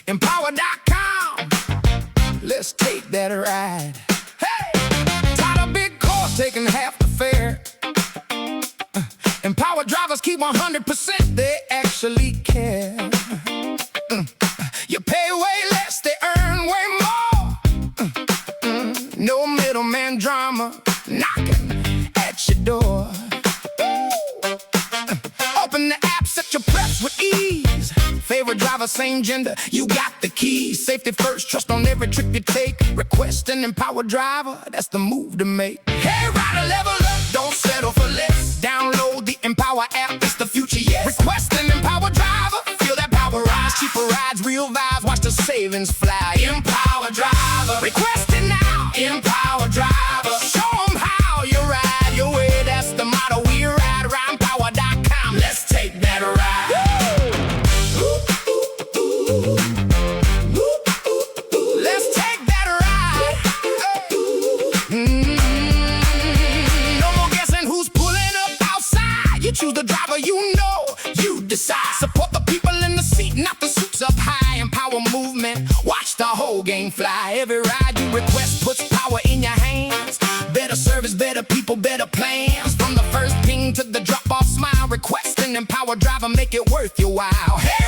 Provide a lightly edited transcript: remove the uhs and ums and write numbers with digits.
Empower.com. Let's take that ride. Hey! Tired of big cars taking half the fare. Empower drivers keep 100%, they actually care. You pay way less, they earn way more. No middleman drama knocking at your door. Open the app, set your preps with ease. Favorite driver, same gender, you got the keys. Safety first, trust on every trip you take. Request an Empower driver, that's the move to make. Hey, rider, level up, don't settle for less. Download the Empower app, it's the future, yes. Request an Empower driver, feel that power rise. Cheaper rides, real vibes, watch the savings fly. Empower driver, request it now. Empower driver, show them how you ride your way. That's the motto, we ride around. Empower.com, let's take that ride. Let's take that ride. No more guessing who's pulling up outside. You choose the driver, you know, you decide. Support the people in the seat, not the suits up high. Empower movement, watch the whole game fly. Every ride you request puts power in your hands. Better service, better people, better plans. From the first ping to the drop-off smile, request an Empower driver, make it worth your while. Hey,